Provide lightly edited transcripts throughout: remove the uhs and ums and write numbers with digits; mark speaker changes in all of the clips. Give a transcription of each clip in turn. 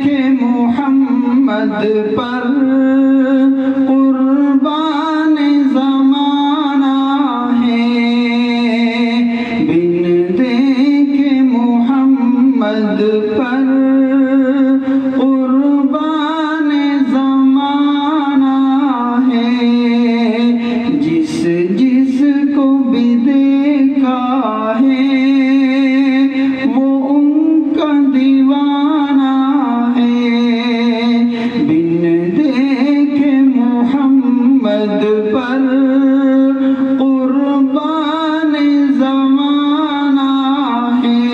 Speaker 1: کہ محمد پر قربان زمانہ ہے، بن دیکھے محمد پر قربان زمانہ ہے، جس جس کو بھی دیکھا ہے وہ ان کا دیوانہ ہے، بن دیکھے محمد پر قربان زمانہ ہے،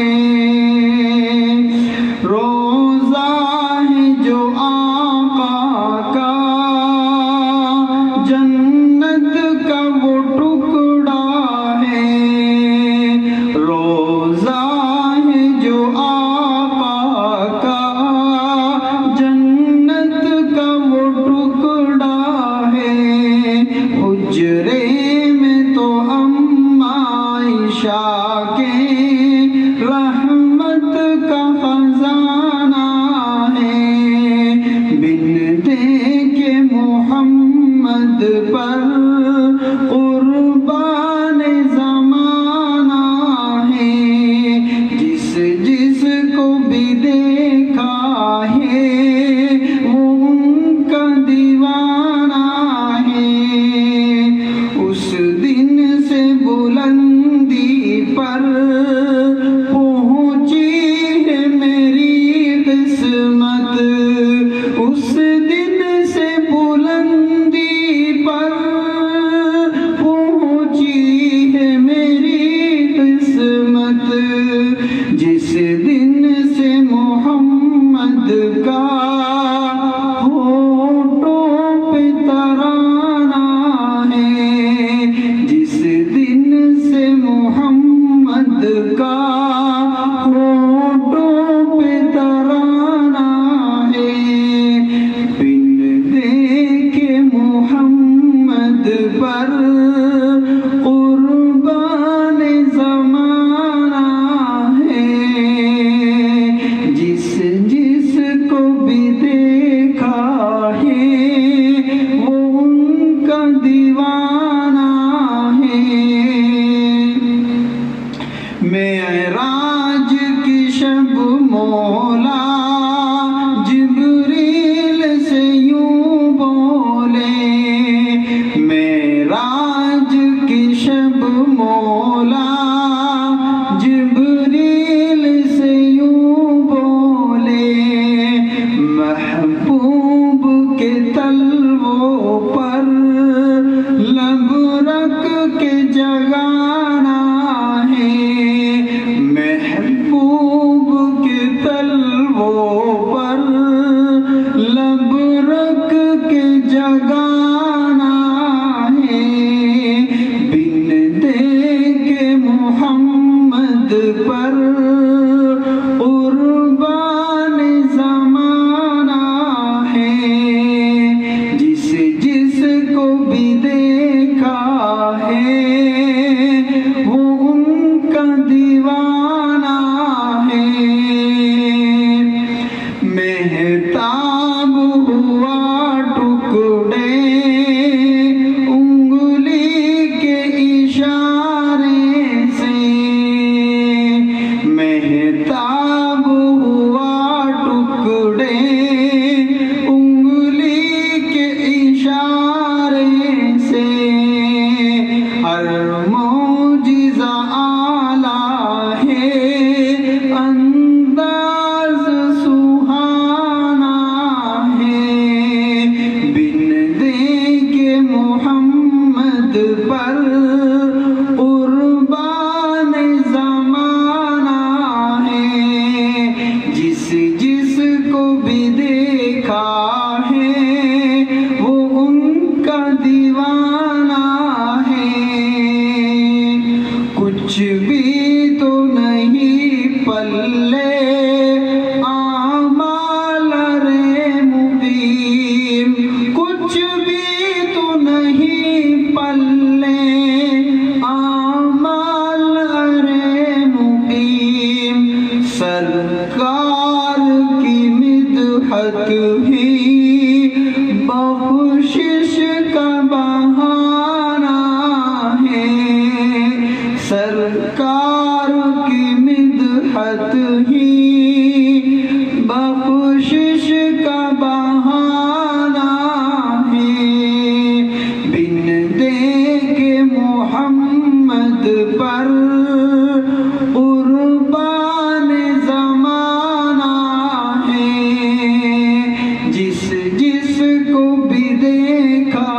Speaker 1: روزہ ہے جو آقا کا جنت کا وہ ٹکڑا ہے، روزہ ہے جو آقا کا جنت کا وہ ٹکڑا ہے، حجرے میں تو عائشہ کے رحمت کا خزانہ ہے، بن دیکھے محمد پر قربان زمانہ ہے، جس جس کو بھی دیکھا ہے وہ ان کا دیوانہ ہے، اس دن سے بلندی پر پہنچی ہے میری قسمت، اس دن سے بلندی پر پہنچی ہے میری قسمت، جس دن سے محمد کا ہونٹوں پہ ترانہ ہے، جس دن سے محمد کا ہونٹوں پہ ترانہ ہے، بن دیکھے محمد پر قربان زمانہ ہے، جس جس کو بھی دیکھا ہے وہ ان کا دیوانہ ہے، معراج کی شب مولا جبریل سے یوں بولے، معراج کی شب مولا جبریل سے یوں بولے، محبوب کے تلووں پر لب رکھ کے جگانا ہے، محبوب کے تلووں پر لب رکھ کے جگانا ہے، بن دیکھے محمد پر قربان زمانہ ہے، جس جس کو بھی دیکھا ہے وہ ان کا دیوانہ ہے، مہتاب ہوا ٹکڑے انگلی کے اشارے سے، مہتاب ہوا ٹکڑے انگلی کے اشارے سے، ہر معجزہ اعلیٰ ہے انداز سہانا ہے، بن دیکھے محمد پر قربان زمانہ ہے، جس جس کو بھی دیکھا ہے وہ ان کا دیوانہ ہے، کچھ بھی تو نہیں پلے اعمال رے مقیم، کچھ بھی تو نہیں پلے اعمال رے مقیم، سرکار کی مدح مدحت ہی بخشش کا بہانہ ہے، سرکار کی مدحت ہی بخشش کا بہانہ ہے، بن دیکھے محمد پر قربان زمانہ ہے، جس جس کو بھی دیکھا